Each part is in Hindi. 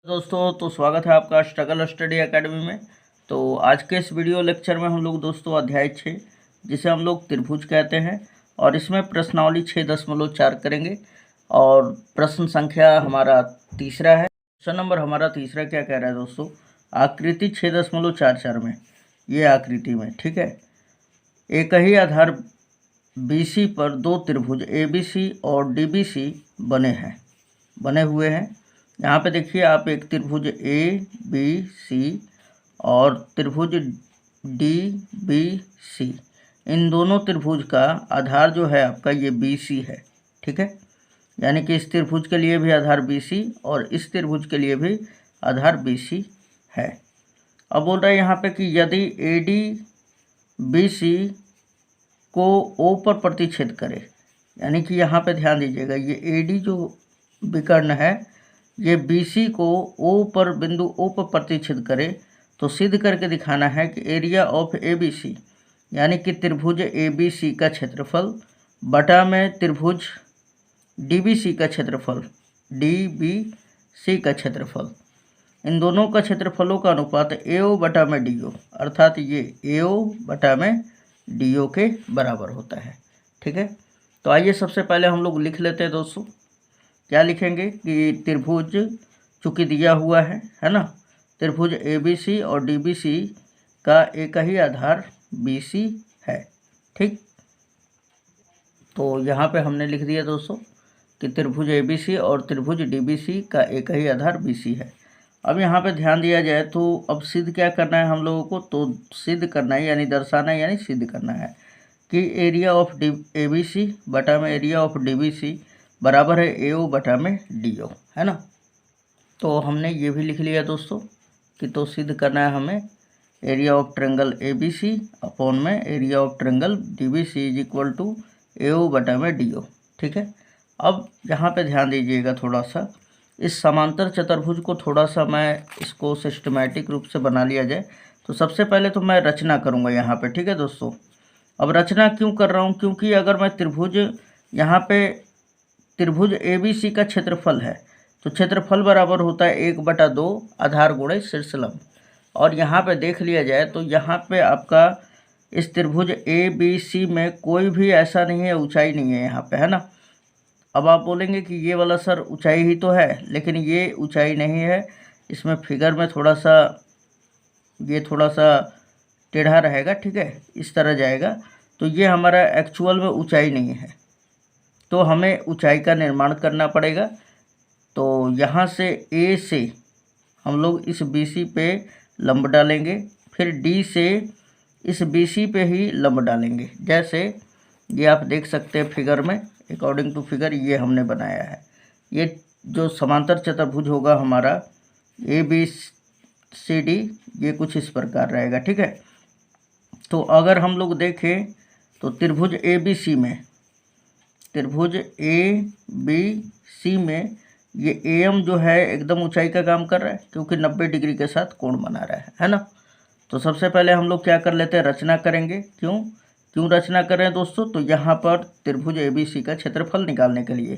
दोस्तों तो स्वागत है आपका स्ट्रगल स्टडी एकेडमी में। तो आज के इस वीडियो लेक्चर में हम लोग दोस्तों अध्याय 6 जिसे हम लोग त्रिभुज कहते हैं और इसमें प्रश्नावली 6.4 करेंगे और प्रश्न संख्या हमारा तीसरा है। क्वेश्चन नंबर हमारा तीसरा क्या कह रहा है दोस्तों, आकृति 6.44 में ये आकृति में, ठीक है, एक ही आधार BC पर दो त्रिभुज ABC और DBC बने हुए हैं। यहाँ पे देखिए आप एक त्रिभुज ABC और त्रिभुज DBC, इन दोनों त्रिभुज का आधार जो है आपका ये BC है, ठीक है। यानी कि इस त्रिभुज के लिए भी आधार BC और इस त्रिभुज के लिए भी आधार BC है। अब बोल रहा है यहाँ पे कि यदि AD BC को O पर प्रतिच्छेद करे, यानी कि यहाँ पे ध्यान दीजिएगा, ये AD जो विकर्ण है ये BC को O पर बिंदु O पर प्रतिच्छेद करे तो सिद्ध करके दिखाना है कि एरिया ऑफ ABC यानी कि त्रिभुज ABC का क्षेत्रफल बटा में त्रिभुज DBC का क्षेत्रफल इन दोनों का क्षेत्रफलों का अनुपात AO बटा में DO, अर्थात ये AO बटा में DO के बराबर होता है, ठीक है। तो आइए सबसे पहले हम लोग लिख लेते हैं दोस्तों। क्या लिखेंगे कि त्रिभुज चूँकि दिया हुआ है ना, त्रिभुज ABC और DBC का एक ही आधार BC है, ठीक। तो यहाँ पे हमने लिख दिया दोस्तों कि त्रिभुज ABC और त्रिभुज DBC का एक ही आधार BC है। अब यहाँ पे ध्यान दिया जाए तो अब सिद्ध क्या करना है हम लोगों को, तो सिद्ध करना है यानी दर्शाना है यानी सिद्ध करना है कि एरिया ऑफ ABC बटा में एरिया ऑफ DBC बराबर है AO बटा में DO, है ना। तो हमने ये भी लिख लिया दोस्तों कि तो सिद्ध करना है हमें area of triangle ABC upon में area of triangle DBC is equal to AO बटा में DO, ठीक है। अब यहाँ पे ध्यान दीजिएगा थोड़ा सा, इस समांतर चतुर्भुज को थोड़ा सा मैं इसको सिस्टमैटिक रूप से बना लिया जाए। तो सबसे पहले तो मैं रचना करूँगा यहाँ पे, ठीक है दोस्तों। अब रचना क्यों कर रहा हूँ, क्योंकि अगर मैं त्रिभुज यहाँ पे त्रिभुज ABC का क्षेत्रफल है तो क्षेत्रफल बराबर होता है 1/2 आधार गुणे शीर्षलंब। और यहाँ पे देख लिया जाए तो यहाँ पे आपका इस त्रिभुज ABC में कोई भी ऐसा नहीं है, ऊंचाई नहीं है यहाँ पे, है ना। अब आप बोलेंगे कि ये वाला सर ऊंचाई ही तो है, लेकिन ये ऊंचाई नहीं है, इसमें फिगर में थोड़ा सा ये थोड़ा सा टेढ़ा रहेगा, ठीक है, इस तरह जाएगा। तो ये हमारा एक्चुअल में ऊंचाई नहीं है, तो हमें ऊंचाई का निर्माण करना पड़ेगा। तो यहाँ से A से हम लोग इस BC पे लंब डालेंगे, फिर D से इस BC पे ही लंब डालेंगे। जैसे ये आप देख सकते हैं फिगर में, अकॉर्डिंग टू फिगर ये हमने बनाया है। ये जो समांतर चतुर्भुज होगा हमारा ABCD ये कुछ इस प्रकार रहेगा, ठीक है। तो अगर हम लोग देखें तो त्रिभुज ABC में ये AM जो है एकदम ऊंचाई का काम कर रहा है, क्योंकि 90 डिग्री के साथ कोण बना रहा है ना। तो सबसे पहले हम लोग क्या कर लेते हैं, रचना करेंगे। क्यों रचना कर रहे हैं दोस्तों, तो यहाँ पर त्रिभुज ABC का क्षेत्रफल निकालने के लिए,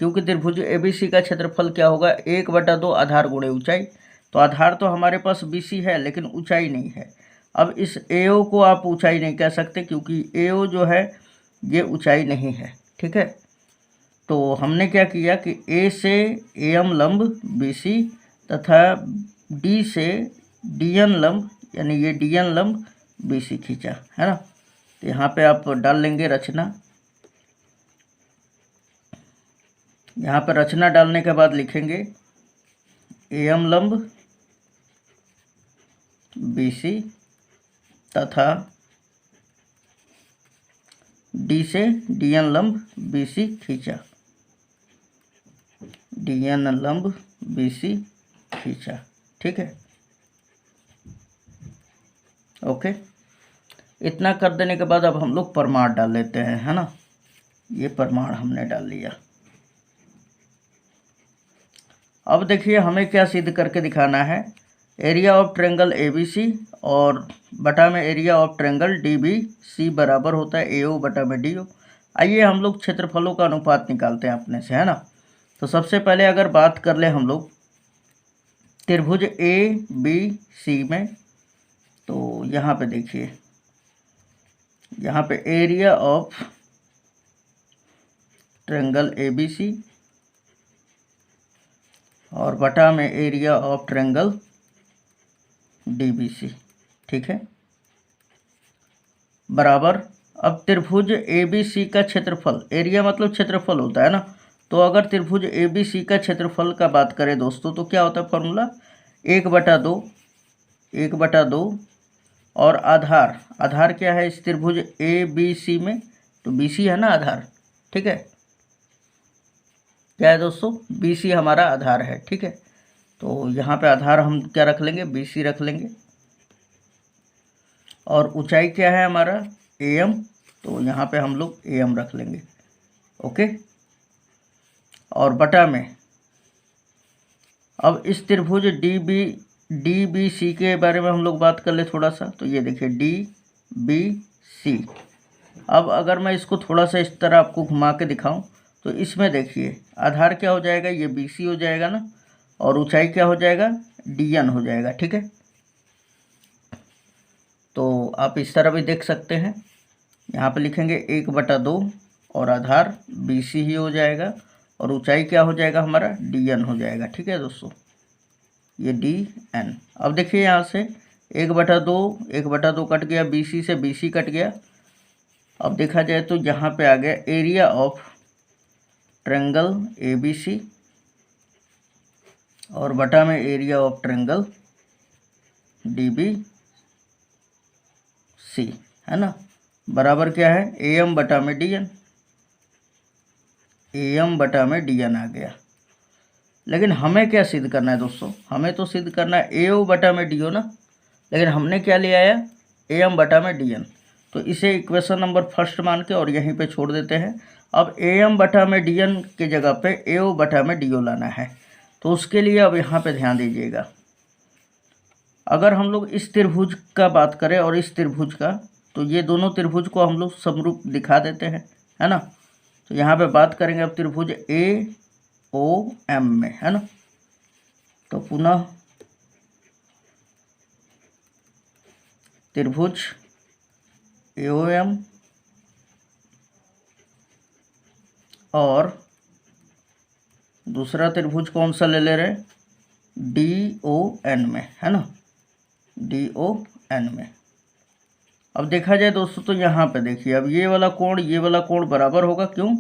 क्योंकि त्रिभुज ABC का क्षेत्रफल क्या होगा 1/2 आधार गुणे ऊंचाई। तो आधार तो हमारे पास BC है लेकिन ऊंचाई नहीं है। अब इस AO को आप ऊंचाई नहीं कह सकते, क्योंकि AO जो है ये ऊंचाई नहीं है, ठीक है। तो हमने क्या किया कि A से AM लंब BC तथा D से DN लंब यानी ये DN लंब BC खींचा, है ना। तो यहाँ पे आप डाल लेंगे रचना। यहाँ पर रचना डालने के बाद लिखेंगे AM लंब BC तथा D से DN लंब BC खींचा, DN लंब BC खींचा, ठीक है, ओके। इतना कर देने के बाद अब हम लोग प्रमाण डाल लेते हैं, है ना। ये प्रमाण हमने डाल लिया। अब देखिए हमें क्या सिद्ध करके दिखाना है, एरिया ऑफ ट्रायंगल ABC और बटा में एरिया ऑफ ट्रायंगल DBC बराबर होता है AO बटा में DO। आइए हम लोग क्षेत्रफलों का अनुपात निकालते हैं अपने से, है ना। तो सबसे पहले अगर बात कर ले हम लोग त्रिभुज ए बी सी में, तो यहाँ पे देखिए, यहाँ पे area of triangle A B C और बटा में area of triangle D B C, ठीक है, बराबर। अब त्रिभुज ए बी सी का क्षेत्रफल, एरिया मतलब क्षेत्रफल होता है ना, तो अगर त्रिभुज ए बी सी का क्षेत्रफल का बात करें दोस्तों, तो क्या होता है फॉर्मूला, 1/2 और आधार, आधार क्या है इस त्रिभुज ए बी सी में, तो बी सी है ना आधार, ठीक है, क्या है दोस्तों, बी सी हमारा आधार है, ठीक है। तो यहाँ पे आधार हम क्या रख लेंगे, बी सी रख लेंगे, और ऊंचाई क्या है हमारा ए एम, तो यहाँ पे हम लोग ए एम रख लेंगे, ओके। और बटा में, अब इस त्रिभुज डी बी सी के बारे में हम लोग बात कर ले थोड़ा सा, तो ये देखिए डी बी सी। अब अगर मैं इसको थोड़ा सा इस तरह आपको घुमा के दिखाऊं, तो इसमें देखिए आधार क्या हो जाएगा, ये बी सी हो जाएगा ना, और ऊंचाई क्या हो जाएगा, डी एन हो जाएगा, ठीक है। तो आप इस तरह भी देख सकते हैं, यहाँ पे लिखेंगे 1/2 और आधार बी सी ही हो जाएगा, और ऊंचाई क्या हो जाएगा हमारा, डी एन हो जाएगा, ठीक है दोस्तों, ये डी एन। अब देखिए यहाँ से 1/2 कट गया, बी सी से बी सी कट गया। अब देखा जाए तो यहाँ पे आ गया area of triangle A B C और बटा में area of triangle D B C, है ना, बराबर क्या है, ए एम बटा में डी एन, ए एम बटा में डी एन आ गया। लेकिन हमें क्या सिद्ध करना है दोस्तों, हमें तो सिद्ध करना है ए ओ बटा में डी ओ ना, लेकिन हमने क्या ले आया, ए एम बटा में डी एन, तो इसे इक्वेशन नंबर फर्स्ट मान के और यहीं पे छोड़ देते हैं। अब ए एम बटा में डी एन के जगह पे ए ओ बटा में डी ओ लाना है, तो उसके लिए अब यहाँ पे ध्यान दीजिएगा, अगर हम लोग इस त्रिभुज का बात करें और इस त्रिभुज का, तो ये दोनों त्रिभुज को हम लोग समरूप दिखा देते हैं, है ना। तो यहाँ पे बात करेंगे अब त्रिभुज ए ओ एम में, है ना, तो पुनः त्रिभुज ए ओ एम और दूसरा त्रिभुज कौन सा ले रहे हैं, डी ओ एन में, है ना, डी ओ एन में। अब देखा जाए दोस्तों, तो यहाँ पे देखिए, अब ये वाला कोण बराबर होगा, क्यों,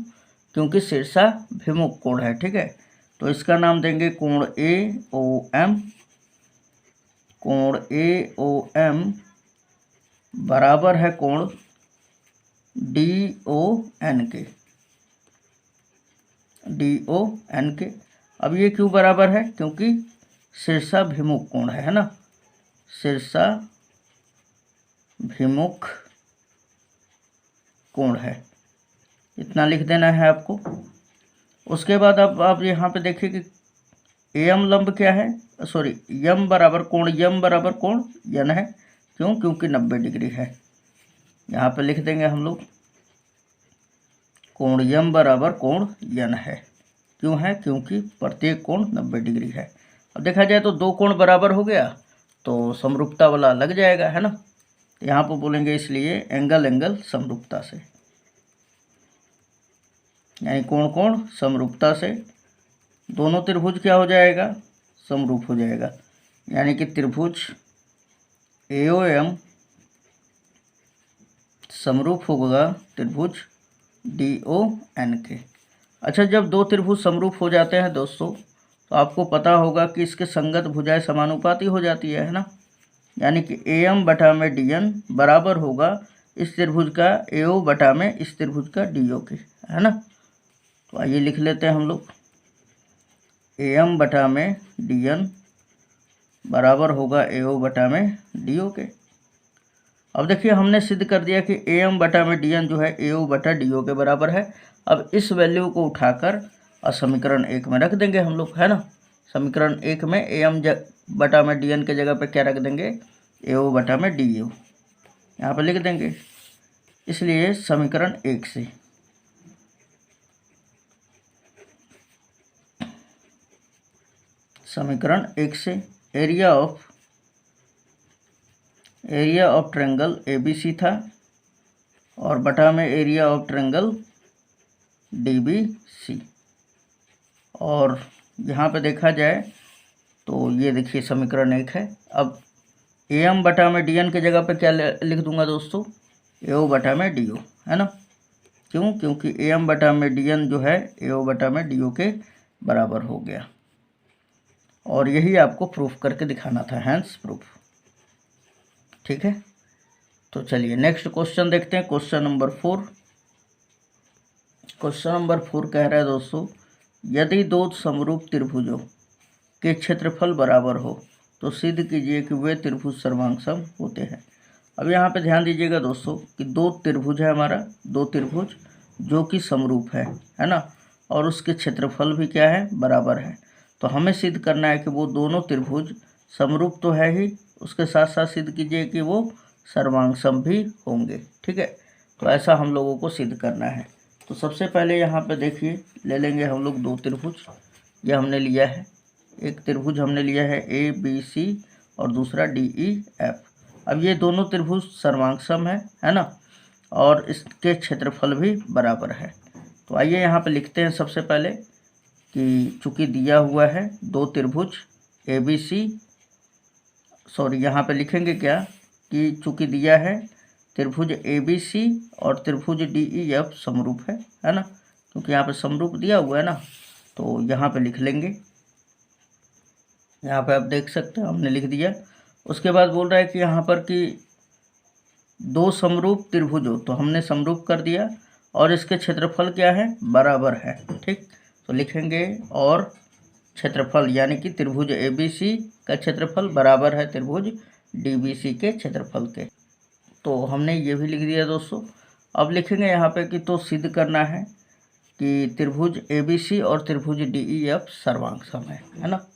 क्योंकि शीर्षाभिमुख कोण है, ठीक है। तो इसका नाम देंगे कोण ए ओ एम, कोण ए ओ एम बराबर है कोण डी ओ एन के, डी ओ एन के। अब ये क्यों बराबर है, क्योंकि शीर्षाभिमुख कोण है ना, शीर्षाभिमुख कोण है, इतना लिख देना है आपको। उसके बाद अब आप यहाँ पे देखिए कि एम लंब क्या है, सॉरी यम बराबर कोण यन है, क्यों, क्योंकि 90 डिग्री है। यहाँ पे लिख देंगे हम लोग कोण यम बराबर कोण यन है, क्यों है, क्योंकि प्रत्येक कोण 90 डिग्री है। अब देखा जाए तो दो कोण बराबर हो गया, तो समरूपता वाला लग जाएगा, है ना। यहाँ पर बोलेंगे इसलिए एंगल समरूपता से, यानी कोण समरूपता से दोनों त्रिभुज क्या हो जाएगा, समरूप हो जाएगा, यानी कि त्रिभुज ए ओ एम समरूप होगा त्रिभुज डी ओ एन के। अच्छा, जब दो त्रिभुज समरूप हो जाते हैं दोस्तों, तो आपको पता होगा कि इसके संगत भुजाएं समानुपाती हो जाती है ना, यानी कि ए एम बटा में डी एन बराबर होगा इस त्रिभुज का ए ओ बटा में इस त्रिभुज का डी ओ के, है ना। तो आइए लिख लेते हैं हम लोग, ए एम बटा में डी एन बराबर होगा ए ओ बटा में डी ओ के। अब देखिए हमने सिद्ध कर दिया कि ए एम बटा में डी एन जो है ए ओ बटा डी ओ के बराबर है। अब इस वैल्यू को उठाकर समीकरण 1 में रख देंगे हम लोग, है ना। समीकरण 1 में ए एम बटा में डी एन के जगह पे क्या रख देंगे, ए ओ बटा में डी ओ, यहाँ पर लिख देंगे। इसलिए समीकरण 1 से एरिया ऑफ ट्रायंगल ABC था और बटा में एरिया ऑफ ट्रायंगल DBC। और यहाँ पे देखा जाए तो ये देखिए समीकरण 1 है। अब AM बटा में DN की जगह पे क्या लिख दूंगा दोस्तों, AO बटा में DO, है ना। क्यों? क्योंकि AM बटा में DN जो है AO बटा में DO के बराबर हो गया। और यही आपको प्रूफ करके दिखाना था, हैंस प्रूफ। ठीक है, तो चलिए नेक्स्ट क्वेश्चन देखते हैं। क्वेश्चन नंबर 4 कह रहा है दोस्तों, यदि दो समरूप त्रिभुजों के क्षेत्रफल बराबर हो तो सिद्ध कीजिए कि वे त्रिभुज सर्वांगसम होते हैं। अब यहाँ पे ध्यान दीजिएगा दोस्तों कि दो त्रिभुज है हमारा, दो त्रिभुज जो कि समरूप है ना, और उसके क्षेत्रफल भी क्या है, बराबर है। तो हमें सिद्ध करना है कि वो दोनों त्रिभुज समरूप तो है ही, उसके साथ साथ सिद्ध कीजिए कि वो सर्वांगसम भी होंगे। ठीक है, तो ऐसा हम लोगों को सिद्ध करना है। तो सबसे पहले यहाँ पे देखिए, ले लेंगे हम लोग दो त्रिभुज। ये हमने लिया है, एक त्रिभुज हमने लिया है ABC और दूसरा DEF। अब ये दोनों त्रिभुज सर्वांगसम है ना, और इसके क्षेत्रफल भी बराबर है। तो आइए यहाँ पे लिखते हैं सबसे पहले कि चूँकि दिया हुआ है दो त्रिभुज ABC, यहाँ पे लिखेंगे क्या कि चूँकि दिया है त्रिभुज ABC और त्रिभुज DEF समरूप है ना, क्योंकि यहाँ पे समरूप दिया हुआ है ना, तो यहाँ पे लिख लेंगे। यहाँ पे आप देख सकते हैं हमने लिख दिया। उसके बाद बोल रहा है कि यहाँ पर कि दो समरूप त्रिभुजों, तो हमने समरूप कर दिया, और इसके क्षेत्रफल क्या है, बराबर है। ठीक, तो लिखेंगे और क्षेत्रफल, यानी कि त्रिभुज ABC का क्षेत्रफल बराबर है त्रिभुज DBC के क्षेत्रफल के। तो हमने ये भी लिख दिया दोस्तों। अब लिखेंगे यहाँ पे कि तो सिद्ध करना है कि त्रिभुज ABC और त्रिभुज DEF सर्वांगसम है ना।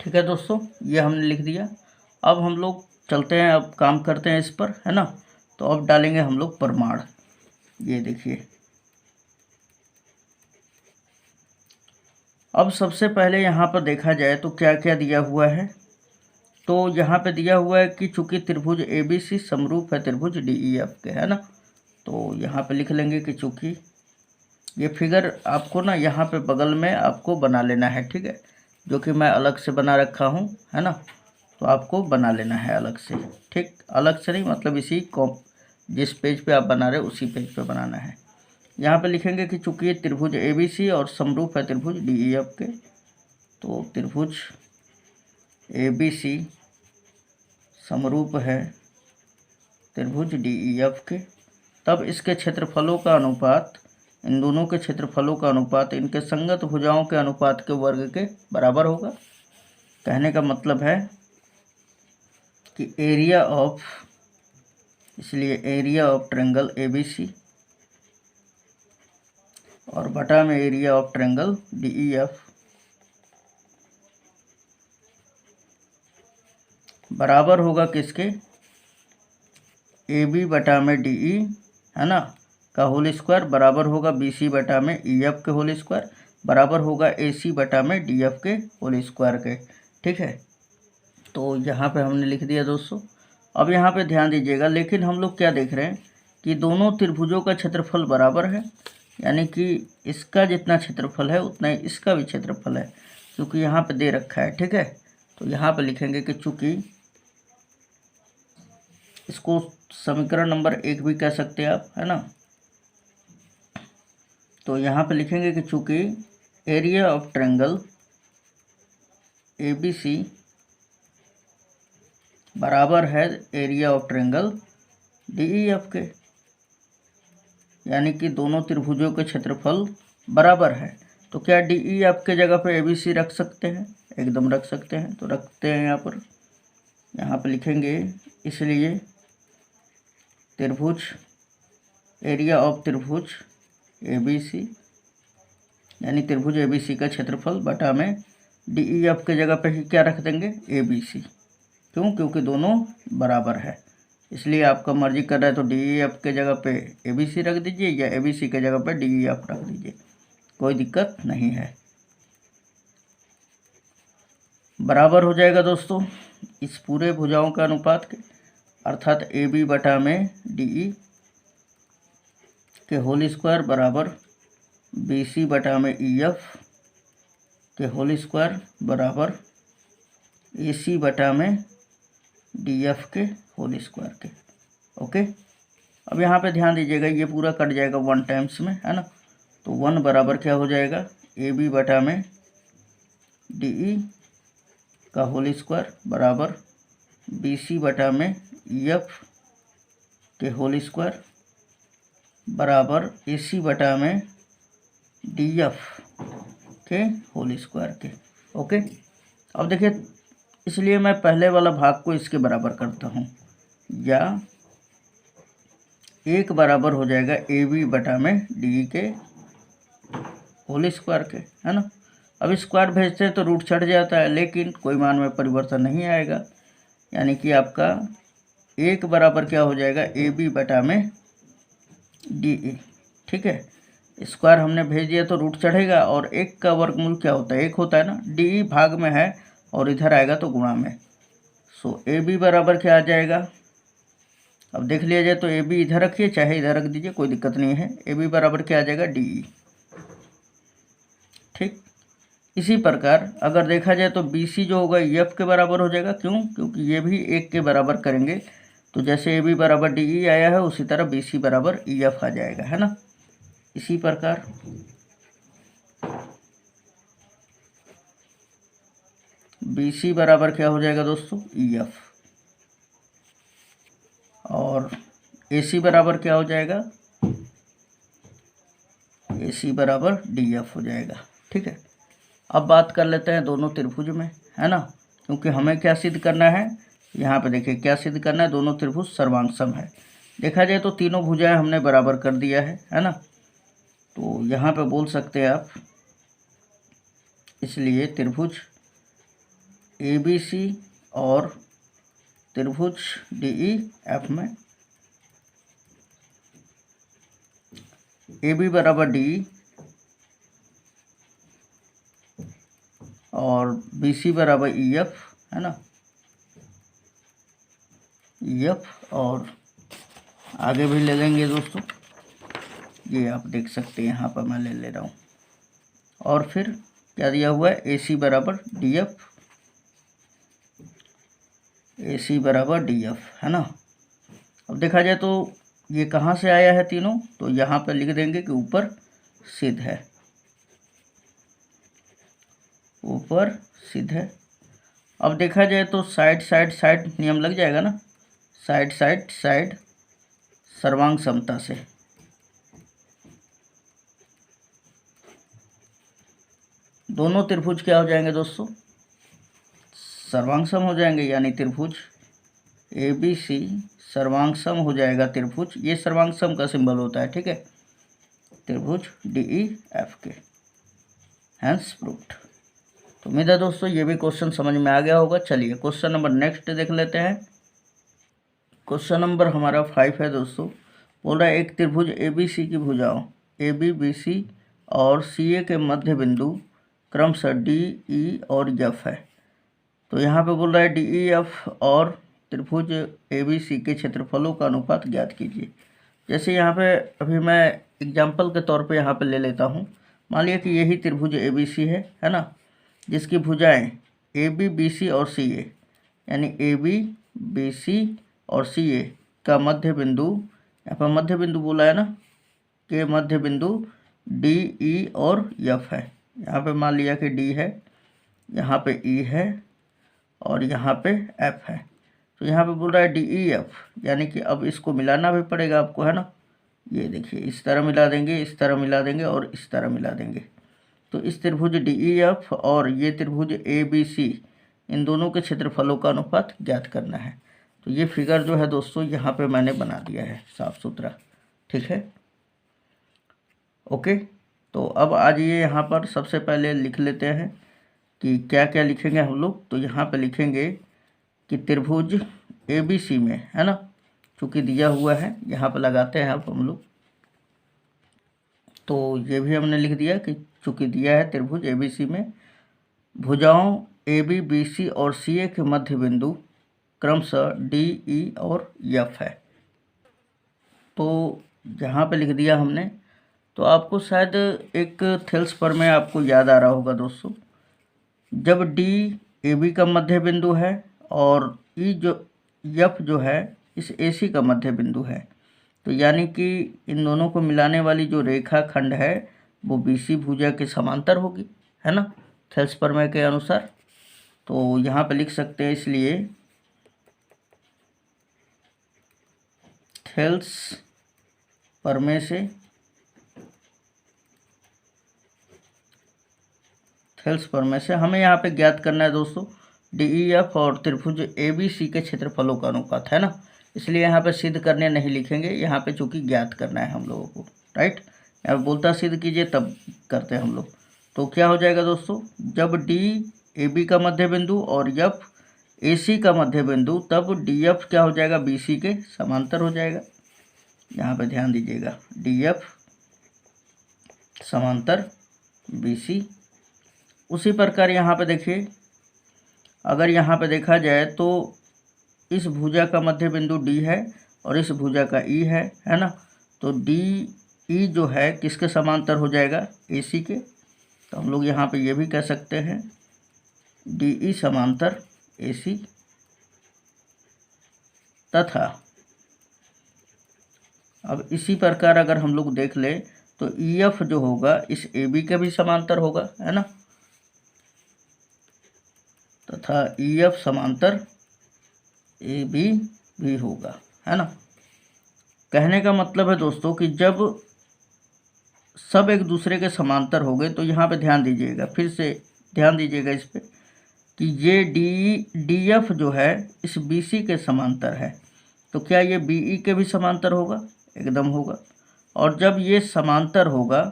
ठीक है दोस्तों, ये हमने लिख दिया। अब हम लोग चलते हैं, अब काम करते हैं इस पर, है ना। तो अब डालेंगे हम लोग प्रमाण। ये देखिए, अब सबसे पहले यहाँ पर देखा जाए तो क्या क्या दिया हुआ है। तो यहाँ पे दिया हुआ है कि चूँकि त्रिभुज ABC समरूप है त्रिभुज DEF के, है ना। तो यहाँ पे लिख लेंगे कि चूँकि ये फिगर आपको ना यहाँ पे बगल में आपको बना लेना है। ठीक है, जो कि मैं अलग से बना रखा हूँ, है ना। तो आपको बना लेना है अलग से। ठीक, अलग से नहीं, मतलब इसी जिस पेज पे आप बना रहे हो उसी पेज पे बनाना है। यहाँ पे लिखेंगे कि चूँकि ये त्रिभुज ABC और समरूप है त्रिभुज DEF के, तो त्रिभुज ABC समरूप है त्रिभुज DEF के, तब इसके क्षेत्रफलों का अनुपात, इन दोनों के क्षेत्रफलों का अनुपात इनके संगत भुजाओं के अनुपात के वर्ग के बराबर होगा। कहने का मतलब है कि एरिया ऑफ, इसलिए एरिया ऑफ ट्रायंगल ABC और बटा में एरिया ऑफ ट्रायंगल DEF बराबर होगा किसके, AB बटा में DE, है ना, का होल स्क्वायर, बराबर होगा BC बटा में EF के होल स्क्वायर, बराबर होगा AC बटा में DF के होल स्क्वायर के। ठीक है, तो यहाँ पे हमने लिख दिया दोस्तों। अब यहाँ पे ध्यान दीजिएगा, लेकिन हम लोग क्या देख रहे हैं कि दोनों त्रिभुजों का क्षेत्रफल बराबर है, यानी कि इसका जितना क्षेत्रफल है उतना ही इसका भी क्षेत्रफल है, क्योंकि यहाँ पे दे रखा है। ठीक है, तो यहाँ पे लिखेंगे कि चूँकि, इसको समीकरण नंबर 1 भी कह सकते हैं आप, है ना। तो यहाँ पे लिखेंगे कि चूँकि एरिया ऑफ ट्रायंगल ABC बराबर है एरिया ऑफ ट्रायंगल DEF के, यानी कि दोनों त्रिभुजों के क्षेत्रफल बराबर है। तो क्या DEF के जगह पर ABC रख सकते हैं, एकदम रख सकते हैं। तो रखते हैं यहाँ पर लिखेंगे, इसलिए त्रिभुज, एरिया ऑफ त्रिभुज ABC, यानी त्रिभुज ABC का क्षेत्रफल बटा में DEF के जगह पे ही क्या रख देंगे, ABC। क्यों? क्योंकि दोनों बराबर है, इसलिए आपका मर्जी कर रहा है तो DEF के जगह पे ABC रख दीजिए या ABC के जगह पे DEF रख दीजिए, कोई दिक्कत नहीं है। बराबर हो जाएगा दोस्तों इस पूरे भुजाओं का अनुपात के, अर्थात ए बी बटा में डी ई के होल स्क्वायर बराबर बी सी बटा में ई एफ के होल स्क्वायर बराबर ए सी बटा में डी एफ के होल स्क्वायर के। ओके, अब यहाँ पे ध्यान दीजिएगा, ये पूरा कट जाएगा 1 टाइम्स में, है ना। तो 1 बराबर क्या हो जाएगा, ए बी बटा में डी ई का होल स्क्वायर बराबर बी सी बटा में ई एफ के होल स्क्वायर बराबर ए सी बटा में डी एफ के होल स्क्वायर के। ओके, अब देखिए, इसलिए मैं पहले वाला भाग को इसके बराबर करता हूँ, या 1 बराबर हो जाएगा ए बी बटा में डी के होल स्क्वायर के, है ना। अब स्क्वायर भेजते हैं तो रूट चढ़ जाता है, लेकिन कोई मान में परिवर्तन नहीं आएगा, यानी कि आपका 1 बराबर क्या हो जाएगा, ए बी बटा में डी ए। ठीक है, स्क्वायर हमने भेज दिया तो रूट चढ़ेगा, और 1 का वर्गमूल क्या होता है, 1 होता है ना। डी ई भाग में है और इधर आएगा तो गुणा में। सो ए बी बराबर क्या आ जाएगा, अब देख लिया जाए तो ए बी इधर रखिए चाहे इधर रख दीजिए, कोई दिक्कत नहीं है। ए बी बराबर क्या आ जाएगा, डी ई। ठीक, इसी प्रकार अगर देखा जाए तो बी सी जो होगा एफ के बराबर हो जाएगा। क्यों, क्योंकि ये भी 1 के बराबर करेंगे, तो जैसे ए बी बराबर डी ई आया है उसी तरह बी सी बराबर ई एफ आ जाएगा, है ना। इसी प्रकार बी सी बराबर क्या हो जाएगा दोस्तों, ई एफ, और ए सी बराबर क्या हो जाएगा, ए सी बराबर डी एफ हो जाएगा। ठीक है, अब बात कर लेते हैं दोनों त्रिभुज में, है ना, क्योंकि हमें क्या सिद्ध करना है, यहाँ पे देखिए क्या सिद्ध करना है, दोनों त्रिभुज सर्वांग है। देखा जाए तो तीनों भुजाएं हमने बराबर कर दिया है ना। तो यहाँ पे बोल सकते हैं आप, इसलिए त्रिभुज ए बी सी और त्रिभुज डी ई एफ में ए बी बराबर डी ई और बी सी बराबर ई एफ, है ना, ई एफ, और आगे भी ले लेंगे दोस्तों, ये आप देख सकते हैं, यहाँ पर मैं ले रहा हूँ। और फिर क्या दिया हुआ है, ए सी बराबर डी एफ, ए सी बराबर डी एफ, है ना। अब देखा जाए तो ये कहाँ से आया है तीनों, तो यहाँ पर लिख देंगे कि ऊपर सिद्ध है, ऊपर सिद्ध है। अब देखा जाए तो साइड साइड साइड नियम लग जाएगा ना, साइड साइड साइड सर्वांग समता से। दोनों त्रिभुज क्या हो जाएंगे दोस्तों, सर्वांग सम हो जाएंगे, यानी त्रिभुज ए बी सी सर्वांग सम हो जाएगा त्रिभुज, ये सर्वांग सम का सिंबल होता है, ठीक है, त्रिभुज डी ई एफ के। Hence proved. तो उम्मीद है दोस्तों ये भी क्वेश्चन समझ में आ गया होगा। चलिए क्वेश्चन नंबर नेक्स्ट देख लेते हैं। क्वेश्चन नंबर हमारा 5 है दोस्तों। बोल रहा है एक त्रिभुज ए बी सी की भुजाओं ए बी बी सी और सी ए के मध्य बिंदु क्रमशः डी ई और एफ है। तो यहाँ पे बोल रहा है डी ई एफ और त्रिभुज ए बी सी के क्षेत्रफलों का अनुपात ज्ञात कीजिए। जैसे यहाँ पे अभी मैं एग्जाम्पल के तौर पे यहाँ पे ले लेता हूँ। मान लिया कि यही त्रिभुज ए बी सी है ना, जिसकी भुजाएं ए बी बी सी और सी ए, यानी ए बी बी सी और सी ए का मध्य बिंदु, यहाँ पर मध्य बिंदु बोला है ना, के मध्य बिंदु डी ई और एफ है। यहाँ पे मान लिया कि डी है, यहाँ पे ई है और यहाँ पे एफ है। तो यहाँ पे बोल रहा है डी ई एफ, यानी कि अब इसको मिलाना भी पड़ेगा आपको, है ना। ये देखिए इस तरह मिला देंगे, इस तरह मिला देंगे और इस तरह मिला देंगे। तो इस त्रिभुज डी ई एफ और ये त्रिभुज ए बी सी, इन दोनों के क्षेत्रफलों का अनुपात ज्ञात करना है। तो ये फिगर जो है दोस्तों यहाँ पे मैंने बना दिया है साफ सुथरा, ठीक है, ओके। तो अब आज ये यहाँ पर सबसे पहले लिख लेते हैं कि क्या क्या लिखेंगे हम लोग। तो यहाँ पे लिखेंगे कि त्रिभुज ए बी सी में, है ना, चूँकि दिया हुआ है यहाँ पे लगाते हैं अब हम लोग। तो ये भी हमने लिख दिया कि चूँकि दिया है त्रिभुज ए बी सी में भुजाओं AB, BC और CA के मध्य बिंदु क्रमशः D, E और F है। तो यहाँ पे लिख दिया हमने। तो आपको शायद एक थेल्स प्रमेय आपको याद आ रहा होगा दोस्तों। जब D AB का मध्य बिंदु है और E जो F जो है इस AC का मध्य बिंदु है, तो यानी कि इन दोनों को मिलाने वाली जो रेखा खंड है वो BC भुजा के समांतर होगी, है ना, थेल्स प्रमेय के अनुसार। तो यहाँ पे लिख सकते हैं, इसलिए थेल्स प्रमेय से हमें यहाँ पे ज्ञात करना है दोस्तों DEF और त्रिभुज ABC के क्षेत्रफलों का अनुपात, है ना। इसलिए यहाँ पे सिद्ध करने नहीं लिखेंगे, यहाँ पे चूंकि ज्ञात करना है हम लोगों को, राइट। यहाँ पे बोलता सिद्ध कीजिए तब करते हैं हम लोग। तो क्या हो जाएगा दोस्तों, जब DAB का मध्य बिंदु और FAC का मध्य बिंदु, तब DF क्या हो जाएगा, BC के समांतर हो जाएगा। यहाँ पे ध्यान दीजिएगा, DF समांतर BC। उसी प्रकार यहाँ पे देखिए, अगर यहाँ पे देखा जाए तो इस भुजा का मध्य बिंदु D है और इस भुजा का E है ना। तो DE जो है किसके समांतर हो जाएगा, AC के। तो हम लोग यहाँ पे ये भी कह सकते हैं DE समांतर AC, तथा अब इसी प्रकार अगर हम लोग देख ले तो EF जो होगा इस AB के भी समांतर होगा, है ना, तथा EF समांतर AB भी होगा, है ना। कहने का मतलब है दोस्तों कि जब सब एक दूसरे के समांतर हो गए, तो यहाँ पे ध्यान दीजिएगा, फिर से ध्यान दीजिएगा इस पे कि ये DF जो है इस BC के समांतर है, तो क्या ये BE के भी समांतर होगा, एकदम होगा। और जब ये समांतर होगा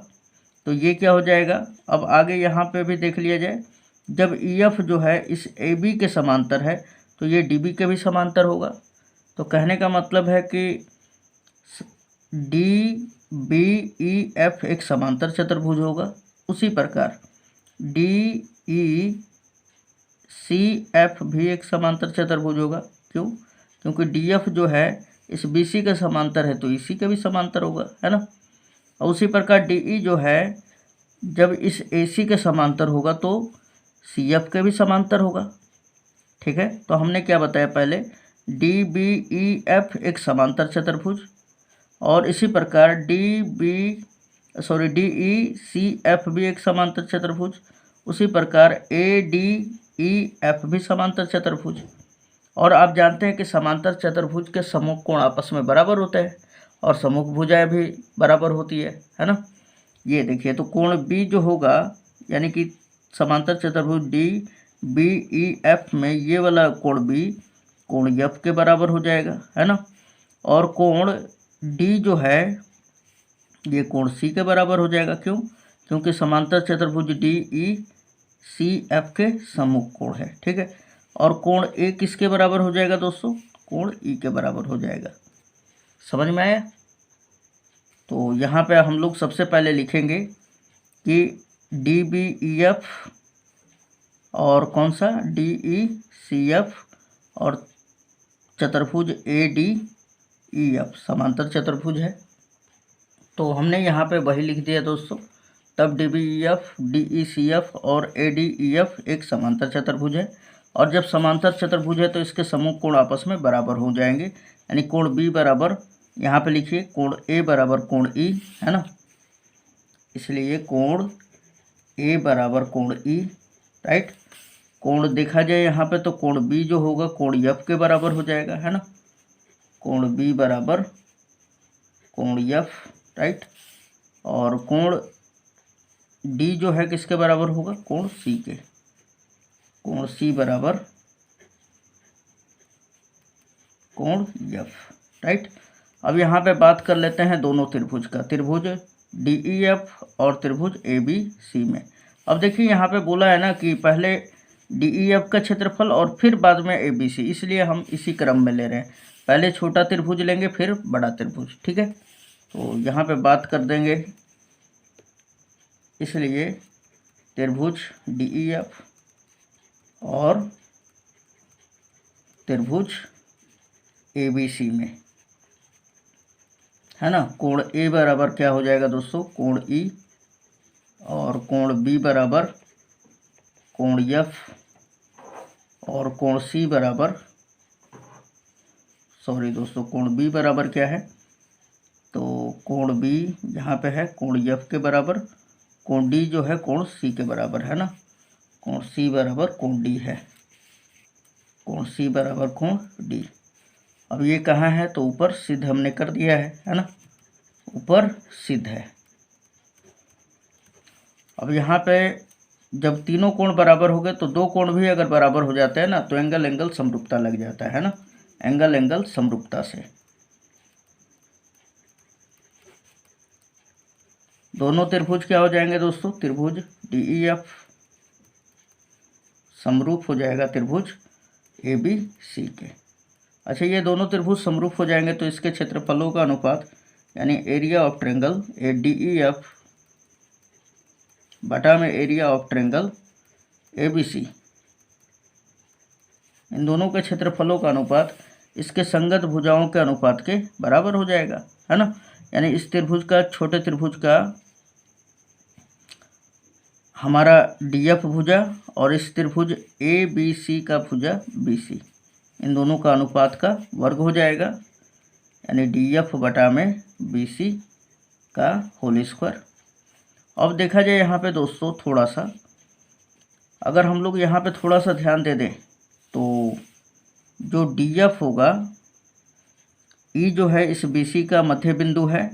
तो ये क्या हो जाएगा, अब आगे यहाँ पे भी देख लिया जाए, जब EF जो है इस AB के समांतर है तो ये DB के भी समांतर होगा। तो कहने का मतलब है कि DBEF एक समांतर चतुर्भुज होगा। उसी प्रकार DECF भी एक समांतर चतुर्भुज होगा। क्यों, क्योंकि DF जो है इस BC के समांतर है तो EC के भी समांतर होगा, है ना। और उसी प्रकार DE जो है जब इस AC के समांतर होगा तो CF के भी समांतर होगा, ठीक है। तो हमने क्या बताया पहले, DBEF एक समांतर चतुर्भुज, और इसी प्रकार DECF भी एक समांतर चतुर्भुज। उसी प्रकार ADEF भी समांतर चतुर्भुज। और आप जानते हैं कि समांतर चतुर्भुज के सम्मुख कोण आपस में बराबर होते हैं और सम्मुख भुजाएं भी बराबर होती है ना। ये देखिए, तो कोण B जो होगा, यानी कि समांतर चतुर्भुज DBEF में ये वाला कोण B कोण F के बराबर हो जाएगा, है ना। और कोण D जो है ये कोण C के बराबर हो जाएगा। क्यों, क्योंकि समांतर चतुर्भुज DECF के सम्मुख कोण है, ठीक है। और कोण A किसके बराबर हो जाएगा दोस्तों, कोण E के बराबर हो जाएगा। समझ में आया। तो यहाँ पे हम लोग सबसे पहले लिखेंगे कि DBEF और कौन सा DECF और चतुर्भुज ADEF समांतर चतुर्भुज है। तो हमने यहाँ पे वही लिख दिया दोस्तों। तब DBEF, DECF और ADEF एक समांतर चतुर्भुज है, और जब समांतर चतुर्भुज है तो इसके सम्मुख कोण आपस में बराबर हो जाएंगे, यानी कोण B बराबर, यहाँ पे लिखिए कोण A बराबर कोण E, है ना। इसलिए कोण A बराबर कोण E, राइट। कोण देखा जाए यहाँ पे तो कोण B जो होगा कोण F के बराबर हो जाएगा, है ना। कोण B बराबर कोण F, राइट। और कोण D जो है किसके बराबर होगा, कोण C के। कोण C बराबर कोण F, राइट। अब यहाँ पे बात कर लेते हैं दोनों त्रिभुज का, त्रिभुज DEF और त्रिभुज ABC में। अब देखिए यहाँ पे बोला है ना कि पहले DEF का क्षेत्रफल और फिर बाद में ABC, इसलिए हम इसी क्रम में ले रहे हैं। पहले छोटा त्रिभुज लेंगे फिर बड़ा त्रिभुज, ठीक है। तो यहाँ पे बात कर देंगे, इसलिए त्रिभुज DEF और त्रिभुज ABC में, है ना। कोण A बराबर क्या हो जाएगा दोस्तों, कोण E, और कोण B बराबर कोण F, और कोण C बराबर, सॉरी दोस्तों, कोण B बराबर क्या है, तो कोण B यहाँ पे है कोण F के बराबर, कोण D जो है कोण C के बराबर, है ना। कोण C बराबर कोण D है, कोण C बराबर कोण D। अब ये कहाँ है, तो ऊपर सिद्ध हमने कर दिया है ना, ऊपर सिद्ध है। अब यहाँ पे जब तीनों कोण बराबर हो गए तो दो कोण भी अगर बराबर हो जाते हैं ना तो एंगल समरूपता लग जाता है ना, एंगल समरूपता से दोनों त्रिभुज क्या हो जाएंगे दोस्तों, त्रिभुज DEF समरूप हो जाएगा त्रिभुज ABC के। अच्छा, ये दोनों त्रिभुज समरूप हो जाएंगे तो इसके क्षेत्रफलों का अनुपात यानी एरिया ऑफ ट्रायंगल DEF बटा में एरिया ऑफ ट्रायंगल ABC, इन दोनों के क्षेत्रफलों का अनुपात इसके संगत भुजाओं के अनुपात के बराबर हो जाएगा, है ना। यानी इस त्रिभुज का, छोटे त्रिभुज का हमारा DF भुजा और इस त्रिभुज ABC का भुजा BC, इन दोनों का अनुपात का वर्ग हो जाएगा, यानी DF बटा में BC का होल स्क्वायर। अब देखा जाए यहाँ पे दोस्तों थोड़ा सा, अगर हम लोग यहाँ पे थोड़ा सा ध्यान दे दें तो जो DF होगा, E जो है इस BC का मध्य बिंदु है,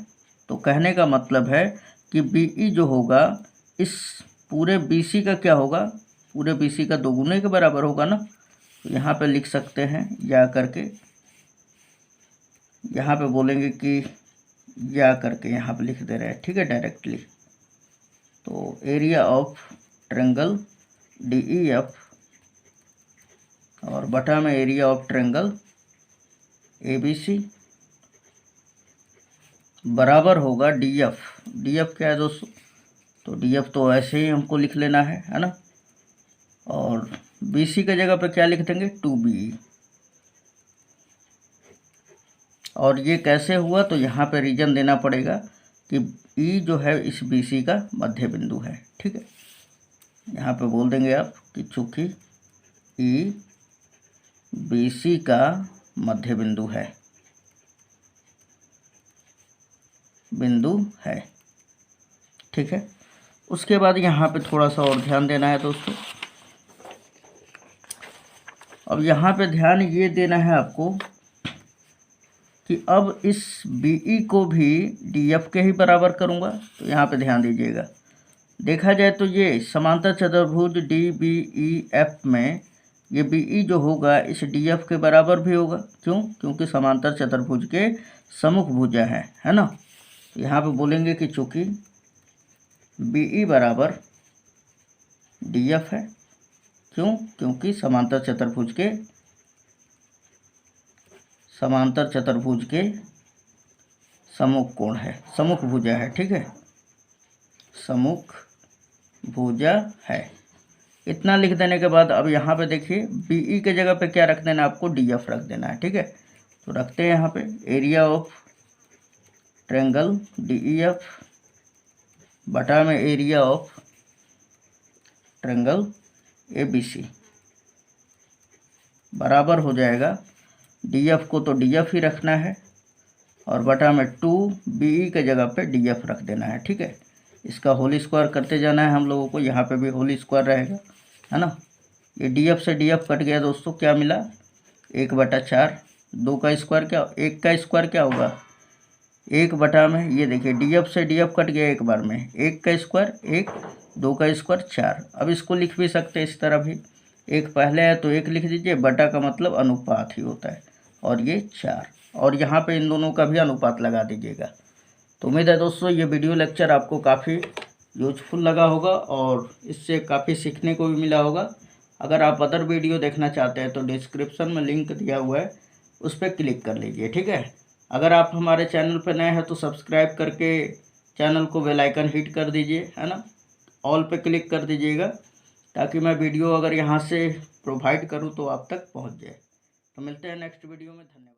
तो कहने का मतलब है कि BE जो होगा इस पूरे BC का क्या होगा, पूरे BC का दोगुने के बराबर होगा ना। तो यहाँ पे लिख सकते हैं या करके, यहाँ पे बोलेंगे कि या करके यहाँ पे लिख दे रहे हैं, ठीक है, डायरेक्टली। तो एरिया ऑफ ट्रायंगल DEF और बटा में एरिया ऑफ ट्रायंगल ABC बराबर होगा DF क्या है दोस्तों, तो DF तो ऐसे ही हमको लिख लेना है ना। और BC के जगह पे क्या लिख देंगे, 2BE। और ये कैसे हुआ, तो यहाँ पे रीजन देना पड़ेगा कि E जो है इस BC का मध्य बिंदु है, ठीक है। यहाँ पे बोल देंगे आप कि चूँकि E BC का मध्य बिंदु है, ठीक है। उसके बाद यहाँ पे थोड़ा सा और ध्यान देना है दोस्तों। अब यहाँ पे ध्यान ये देना है आपको कि अब इस BE को भी DF के ही बराबर करूँगा, तो यहाँ पे ध्यान दीजिएगा। देखा जाए तो ये समांतर चतुर्भुज DBEF में ये BE जो होगा इस DF के बराबर भी होगा, क्यों, क्योंकि समांतर चतुर्भुज के सम्मुख भुजा है ना। यहाँ पे बोलेंगे कि चूँकि BE बराबर DF है, क्यों, क्योंकि समांतर चतुर्भुज के सम्मुख कोण है, सम्मुख भुजा है, ठीक है, सम्मुख भुजा है। इतना लिख देने के बाद अब यहाँ पे देखिए BE के जगह पे क्या रख देना, आपको DF रख देना है, ठीक है। तो रखते हैं यहाँ पे एरिया ऑफ ट्रायंगल DEF बटा में एरिया ऑफ ट्रायंगल ABC बराबर हो जाएगा, DF को तो DF ही रखना है और बटा में 2BE के जगह पे DF रख देना है, ठीक है। इसका होल स्क्वायर करते जाना है हम लोगों को, यहाँ पे भी होल स्क्वायर रहेगा, है ना। ये DF से DF कट गया दोस्तों, क्या मिला, 1/4। 2 का स्क्वायर क्या, 1 का स्क्वायर क्या होगा, 1 बटा में, ये देखिए DF से DF कट गया एक बार में, 1 का स्क्वायर 1, 2 का स्क्वायर 4। अब इसको लिख भी सकते हैं इस तरह भी, 1 पहले है तो 1 लिख दीजिए, बटा का मतलब अनुपात ही होता है, और ये 4, और यहाँ पे इन दोनों का भी अनुपात लगा दीजिएगा। तो उम्मीद है दोस्तों ये वीडियो लेक्चर आपको काफ़ी यूजफुल लगा होगा और इससे काफ़ी सीखने को भी मिला होगा। अगर आप अदर वीडियो देखना चाहते हैं तो डिस्क्रिप्शन में लिंक दिया हुआ है, उस पर क्लिक कर लीजिए, ठीक है। अगर आप हमारे चैनल पर नए हैं तो सब्सक्राइब करके चैनल को बेल आइकन हिट कर दीजिए, है ना, ऑल पे क्लिक कर दीजिएगा, ताकि मैं वीडियो अगर यहाँ से प्रोवाइड करूँ तो आप तक पहुँच जाए। तो मिलते हैं नेक्स्ट वीडियो में। धन्यवाद।